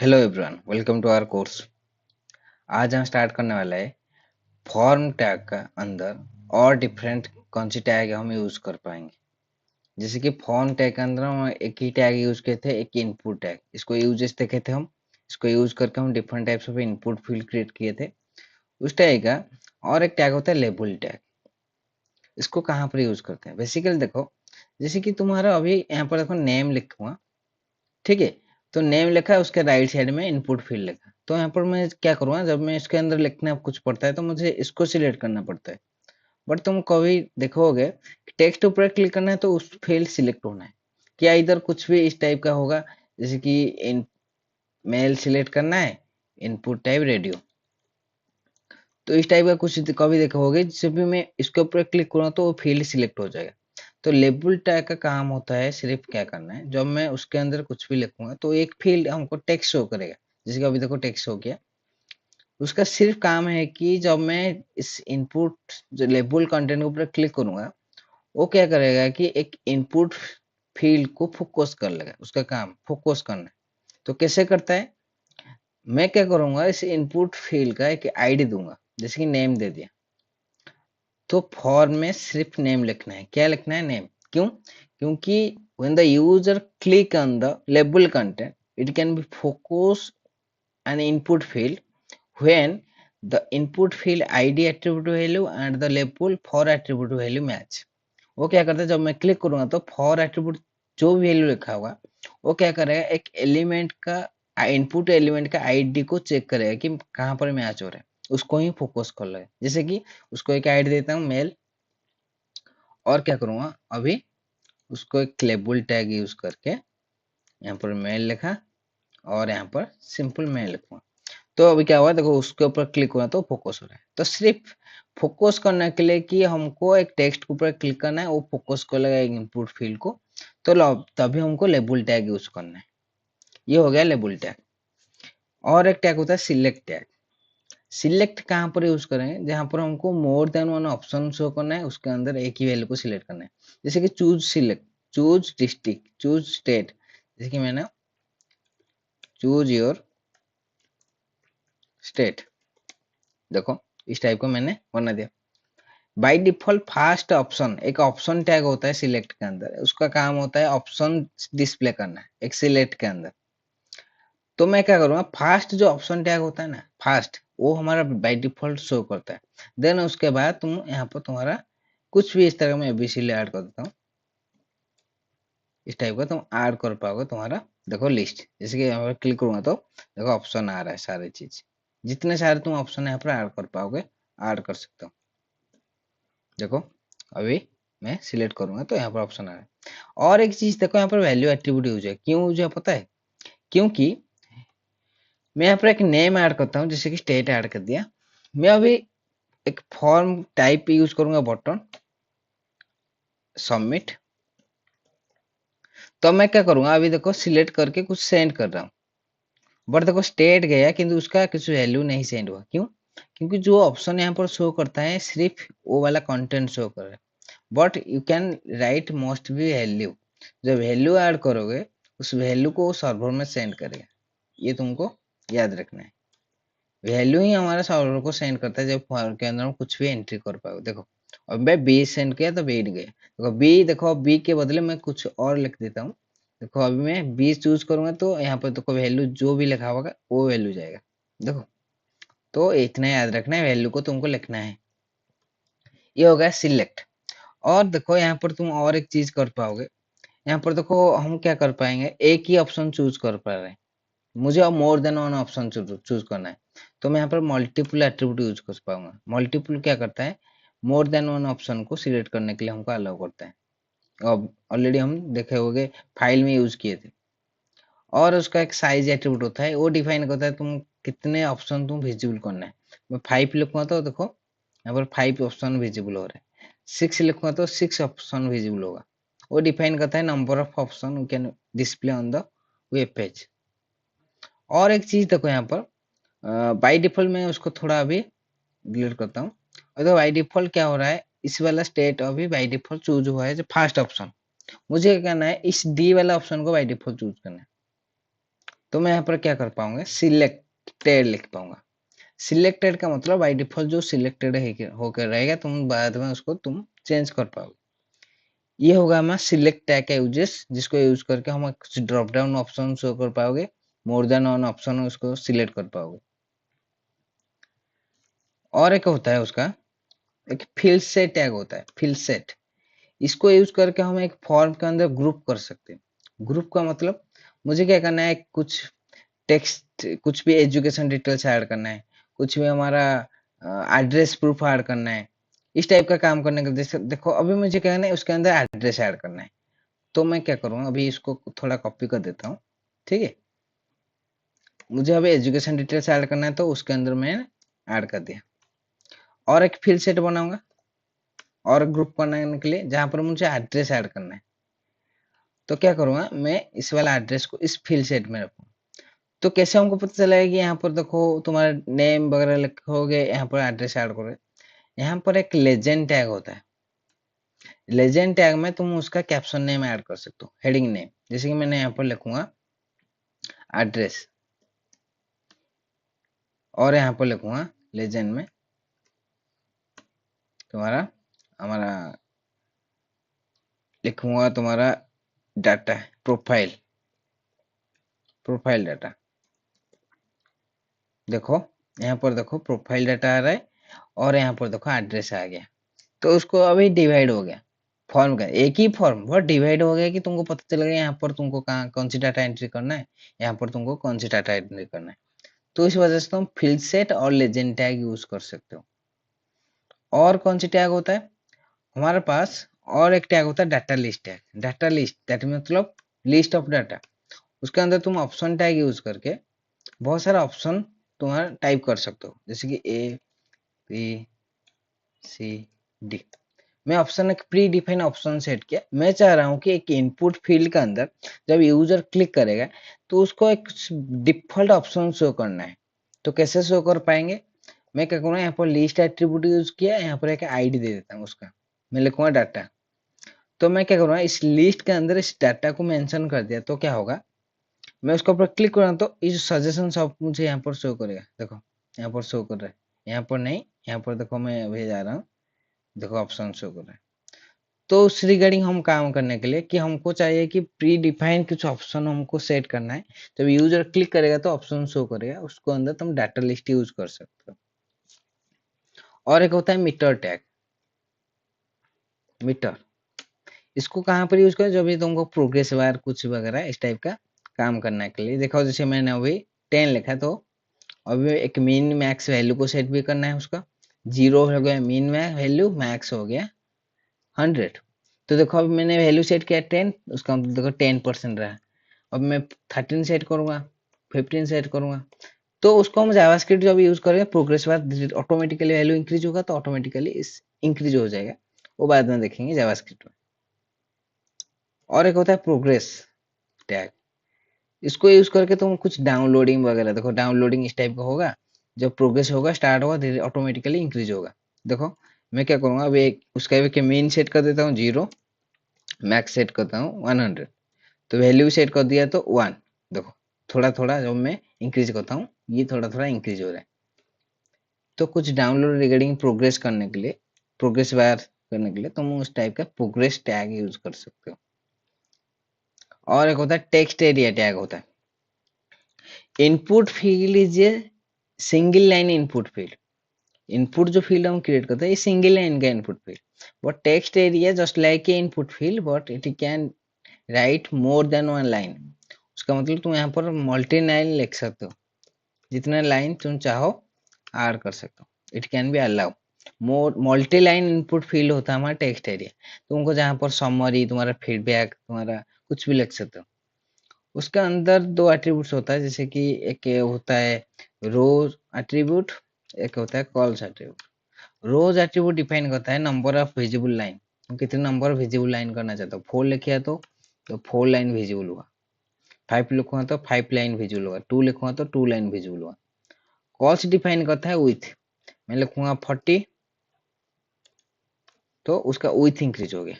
Hello everyone, welcome to our course. आज हम start करने वाला है फॉर्म टैग का अंदर और डिफरेंट कौन सी टैग हम यूज कर पाएंगे। जैसे कि फॉर्म टैग के अंदर हम एक ही टैग यूज किए थे, एक इनपुट टैग। इसको यूजेस देखे थे हम। इसको यूज करके हम different types of input field create किए थे उस टैग का। और एक टैग होता है लेबल टैग। इसको कहाँ पर यूज करते हैं? बेसिकली देखो, जैसे कि तुम्हारा अभी यहाँ पर देखो नेम लिखूंगा, ठीक है। तो नेम लिखा है, उसके राइट साइड में इनपुट फील्ड लिखा। तो यहाँ पर मैं क्या करूँगा, जब मैं इसके अंदर लिखना कुछ पड़ता है तो मुझे इसको सिलेक्ट करना पड़ता है। बट तुम कभी देखोगे टेक्स्ट ऊपर क्लिक करना है तो उस फील्ड सिलेक्ट होना है। क्या इधर कुछ भी इस टाइप का होगा, जैसे कि इन मेल सिलेक्ट करना है, इनपुट टाइप रेडियो। तो इस टाइप का कुछ कभी देखोगे, जब भी मैं इसके ऊपर क्लिक करूँगा तो वो फील्ड सिलेक्ट हो जाएगा। तो लेबल टैग का काम होता है सिर्फ क्या करना है, जब मैं उसके अंदर कुछ भी लिखूंगा तो एक फील्ड हमको टेक्स्ट शो करेगा। जैसे कि अभी देखो टेक्स्ट हो गया। उसका सिर्फ काम है कि जब मैं इस इनपुट जो लेबल कंटेंट के ऊपर क्लिक करूंगा, वो क्या करेगा कि एक इनपुट फील्ड को फोकस कर लेगा। उसका काम फोकस करना है। तो कैसे करता है, मैं क्या करूंगा, इस इनपुट फील्ड का एक आईडी दूंगा, जैसे कि नेम दे दिया। तो फॉर्म में सिर्फ नेम लिखना है। क्या लिखना है? नेम। क्यों? क्योंकि when the user click on the label content, it can be focus an input field when the input field id attribute value and the label for attribute value match। वो क्या करता है, जब मैं क्लिक करूंगा तो फॉर एट्रीब्यूट जो भी वैल्यू लिखा होगा, वो क्या करेगा, एक एलिमेंट का इनपुट एलिमेंट का आईडी को चेक करेगा कि कहाँ पर मैच हो रहा है, उसको ही फोकस कर लेगा। जैसे कि उसको एक आईडी देता हूँ मेल, और क्या करूंगा अभी, उसको एक लेबल टैग यूज करके यहाँ पर मेल लिखा और यहाँ पर सिंपल मेल लिखूंगा। तो अभी क्या हुआ देखो, उसके ऊपर क्लिक हुआ तो फोकस हो रहा है। तो सिर्फ फोकस करने के लिए कि हमको एक टेक्स्ट के ऊपर क्लिक करना है, वो फोकस कर लेगा एक इनपुट फील्ड को। तो तभी हमको लेबल टैग यूज करना है। ये हो गया लेबल टैग। और एक टैग होता है सिलेक्ट टैग। सिलेक्ट कहाँ पर यूज करेंगे, जहां पर हमको more than one option show करना है, उसके अंदर एक ही वैल्यू को सिलेक्ट करना है। जैसे कि choose select, choose district, choose state. जैसे कि मैंने चूज योर स्टेट, देखो इस टाइप को मैंने बना दिया। बाय डिफॉल्ट फर्स्ट ऑप्शन, एक ऑप्शन टैग होता है सिलेक्ट के अंदर, उसका काम होता है ऑप्शन डिस्प्ले करना है एक सिलेक्ट के अंदर। तो मैं क्या करूंगा, फर्स्ट जो ऑप्शन टैग होता है ना, फर्स्ट वो हमारा बाय डिफॉल्ट शो करता है। देन उसके बाद तुम यहाँ पर तुम्हारा कुछ भी इस तरह में एबीसीडी ऐड कर देता हूँ, इस टाइप का तुम ऐड कर पाओगे तुम्हारा। देखो लिस्ट, जैसे कि यहाँ पर क्लिक करूंगा तो देखो ऑप्शन आ रहा है, सारी चीज जितने सारे तुम ऑप्शन यहाँ पर ऐड कर पाओगे, ऐड कर सकते हो। देखो अभी मैं सिलेक्ट करूंगा तो यहाँ पर ऑप्शन आ रहा है। और एक चीज देखो, यहाँ पर वैल्यू एट्रीब्यूट यूज है। क्यों यूज है पता है? क्योंकि मैं यहाँ पर एक नेम ऐड करता हूँ, जैसे कि स्टेट ऐड कर दिया। मैं अभी एक फॉर्म टाइप यूज करूंगा, बटन सबमिट। तो मैं क्या करूंगा, अभी देखो सिलेक्ट करके कुछ सेंड कर रहा हूँ, बट देखो स्टेट गया किंतु उसका कुछ वैल्यू नहीं सेंड हुआ। क्यों? क्योंकि जो ऑप्शन यहाँ पर शो करता है सिर्फ वो वाला कंटेंट शो कर रहा है। But you can write most भी वैल्यू। जब वैल्यू ऐड करोगे, उस वैल्यू को सर्वर में सेंड करेगा। ये तुमको याद रखना है। वैल्यू ही हमारा सर्वर को सेंड करता है जब फॉर्म के अंदर हम कुछ भी एंट्री कर पाओ। देखो अब मैं बी सेंड किया तो बी गया। देखो बी, देखो बी के बदले मैं कुछ और लिख देता हूँ। देखो अभी मैं बी चूज करूंगा तो यहाँ पर देखो वैल्यू जो भी लिखा होगा वो वैल्यू जाएगा। देखो, तो इतना याद रखना है, वैल्यू को तुमको लिखना है। ये हो गया सिलेक्ट। और देखो यहाँ पर तुम और एक चीज कर पाओगे। यहाँ पर देखो हम क्या कर पाएंगे, एक ही ऑप्शन चूज कर पा रहे हैं। मुझे अब more than one option choose करना है, तो मैं यहाँ पर मल्टीपल एट्रीब्यूट यूज कर पाऊंगा। मल्टीपल क्या करता है, मोर देन वन ऑप्शन को सिलेक्ट करने के लिए हमको अलाउ करता है। अब ऑलरेडी हम देखे होंगे, फाइल में यूज किए थे। और उसका एक साइज एट्रीब्यूट होता है, वो डिफाइन करता है तुम कितने ऑप्शन तुम विजिबल करना है। मैं 5 लिखूंगा तो देखो यहाँ पर 5 ऑप्शन विजिबल हो रहे हैं। 6 लिखूंगा तो 6 ऑप्शन विजिबल होगा। वो डिफाइन करता है number of option we can display on the web page. और एक चीज देखो यहाँ पर, बाय डिफॉल्ट मैं उसको थोड़ा अभी डिलीट करता हूँ। और तो बाय डिफॉल्ट क्या हो रहा है, इस वाला स्टेट अभी बाय डिफॉल्ट चूज हुआ है, जो फर्स्ट ऑप्शन। मुझे क्या करना है, इस डी वाला ऑप्शन को बाय डिफॉल्ट चूज करना है। तो मैं यहाँ पर क्या कर पाऊंगा, सिलेक्टेड लिख पाऊंगा। सिलेक्टेड का मतलब बाई डिफॉल्ट जो सिलेक्टेड होकर रहेगा, तुम बाद में उसको तुम चेंज कर पाओगे। ये होगा हमारा सिलेक्ट टैग का यूजेस, जिसको यूज करके हम कुछ ड्रॉप डाउन ऑप्शन शो कर पाओगे, मोर देन वन ऑप्शन उसको सिलेक्ट कर पाओगे। और एक होता है उसका, एक फील्ड सेट टैग होता है, फील्ड सेट। इसको यूज करके हम एक फॉर्म के अंदर ग्रुप कर सकते हैं। ग्रुप का मतलब मुझे क्या करना है, कुछ टेक्स्ट, कुछ भी एजुकेशन डिटेल्स ऐड करना है, कुछ भी हमारा एड्रेस प्रूफ ऐड करना है, इस टाइप का काम करने का। जैसे देखो अभी मुझे क्या करना है, उसके अंदर एड्रेस ऐड करना है। तो मैं क्या करूँगा, अभी इसको थोड़ा कॉपी कर देता हूँ। ठीक है, मुझे अभी एजुकेशन डिटेल्स ऐड करना है, तो उसके अंदर मैं ऐड कर दिया। और एक फील्ड सेट बनाऊंगा और ग्रुप बनाने के लिए, जहां पर मुझे एड्रेस ऐड करना है। तो क्या करूंगा, मैं इस वाला एड्रेस को इस फील्ड सेट में रखूंगा। तो कैसे हमको पता चलेगा कि यहाँ पर देखो तुम्हारा नेम वगैरह लिखोगे, यहाँ पर एड्रेस ऐड करोगे। यहाँ पर एक लेजेंड टैग होता है। लेजेंड टैग में तुम उसका कैप्शन नेम ऐड कर सकते हो, हेडिंग नेम। जैसे कि मैंने यहाँ पर लिखूंगा एड्रेस, और यहाँ पर लिखूंगा लेजेंड में तुम्हारा, हमारा लिखूंगा तुम्हारा डाटा, प्रोफाइल, प्रोफाइल डाटा। देखो यहाँ पर देखो प्रोफाइल डाटा आ रहा है, और यहाँ पर देखो एड्रेस आ गया। तो उसको अभी डिवाइड हो गया, फॉर्म का एक ही फॉर्म बहुत डिवाइड हो गया, कि तुमको पता चल गया यहाँ पर तुमको कहाँ कौन सी डाटा एंट्री करना है, यहाँ पर तुमको कौन सी डाटा एंट्री करना है। तो इस वजह से तुम फील्ड सेट और लेजेंड टैग यूज कर सकते हो। और कौन सी टैग होता है हमारे पास, और एक टैग होता है data list tag. Data list that मतलब लिस्ट ऑफ डाटा। उसके अंदर तुम ऑप्शन टैग यूज करके बहुत सारा ऑप्शन तुम्हारा टाइप कर सकते हो, जैसे कि ए बी सी डी। मैं ऑप्शन एक प्री डिफाइन ऑप्शन सेट किया। मैं चाह रहा हूँ कि एक इनपुट फील्ड के अंदर जब यूजर क्लिक करेगा, तो उसको एक डिफॉल्ट ऑप्शन शो करना है। तो कैसे शो कर पाएंगे, मैं क्या करूँगा, यहाँ पर लिस्ट एट्रीब्यूट यूज किया, यहाँ पर एक आईडी दे देता हूँ उसका, मैं लिखूंगा डाटा। तो मैं क्या करूँगा, इस लिस्ट के अंदर इस डाटा को मेंशन कर दिया, तो क्या होगा, मैं उसके ऊपर क्लिक करूँगा तो इस सजेशन सब मुझे यहाँ पर शो करेगा। देखो यहाँ पर शो कर रहा है, यहाँ पर नहीं, यहाँ पर देखो मैं अभी जा रहा हूँ, देखो ऑप्शन शो कर रहा है। तो उस रिगार्डिंग हम काम करने के लिए, कि हमको चाहिए कि प्री डिफाइन कुछ ऑप्शन हमको सेट करना है, जब यूजर क्लिक करेगा तो ऑप्शन शो करेगा, उसको अंदर तुम डाटा लिस्ट यूज कर सकते हो। और एक होता है मीटर टैग। मीटर, इसको कहाँ पर यूज करें, जब भी तुमको प्रोग्रेस बार कुछ वगैरह इस टाइप का काम करने के लिए। देखो जैसे मैंने अभी 10 लिखा, तो अभी एक मीन मैक्स वैल्यू को सेट भी करना है उसका। 0 हो गया मीन वैल्यू, मैक्स हो गया 100। तो देखो अब मैंने वैल्यू सेट किया 10, उसका मतलब देखो 10% रहा। अब मैं 13 सेट करूंगा, 15 सेट करूंगा, तो उसको हम जावास्क्रिप्ट जब यूज करेंगे progress bar automatically value increase होगा, तो ऑटोमेटिकली इस इंक्रीज हो जाएगा। वो बाद में देखेंगे जावास्क्रिप्ट में। और एक होता है प्रोग्रेस टैग। इसको यूज करके तुम कुछ डाउनलोडिंग वगैरह, देखो डाउनलोडिंग इस टाइप का होगा, जब प्रोग्रेस होगा स्टार्ट होगा, धीरे ऑटोमेटिकली इंक्रीज होगा। देखो मैं क्या करूंगा, अभी एक उसका भी मेन सेट कर देता हूँ 0, मैक्स सेट करता हूँ 100, तो वैल्यू सेट कर दिया तो 1। देखो थोड़ा थोड़ा जब मैं इंक्रीज करता हूँ, ये थोड़ा थोड़ा इंक्रीज हो रहा है। तो कुछ डाउनलोड रिगार्डिंग प्रोग्रेस करने के लिए, प्रोग्रेस बार करने के लिए तुम उस टाइप का प्रोग्रेस टैग यूज कर सकते हो। और एक होता है टेक्स्ट एरिया टैग होता है। Input field is a single line input field. Input जो फील्ड हम क्रिएट करते हैं, ये सिंगल लाइन का input field. But text area just like a input field, but it can write more than one line. उसका मतलब तुम यहाँ पर मल्टी लाइन लिख सकते हो, जितना लाइन तुम चाहो ऐड कर सकते हो। It can be allow more. Multi line input field होता है हमारा टेक्स्ट एरिया। तुमको जहाँ पर समरी, तुम्हारा फीडबैक, तुम्हारा कुछ भी लिख सकते हो। उसके अंदर दो एट्रीब्यूट्स होता है, जैसे कि एक होता है रोज एट्रीब्यूट, एक होता है कॉल्स एट्रीब्यूट। रोज एट्रीब्यूट डिफाइन करता है नंबर ऑफ विजिबल लाइन, तुम कितने नंबर विजिबल लाइन करना चाहते हो। 4 लिखा तो 4 लाइन विजिबल हुआ। 5 लिखूंगा तो 5 लाइन विजिबल होगा। 2 लिखूंगा तो 2 लाइन विजिबल हुआ। कॉल्स डिफाइन करता है विथ, मैं लिखूंगा 40, तो उसका विथ इंक्रीज हो गया।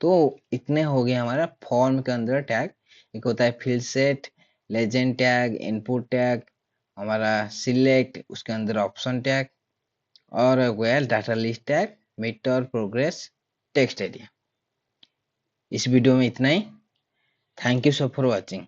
तो इतने हो गए हमारा फॉर्म के अंदर टैग। एक होता है field set, legend tag, input tag, हमारा सिलेक्ट, उसके अंदर ऑप्शन टैग और हो गया data list tag, meter, progress, text area. इस वीडियो में इतना ही। Thank you so for watching.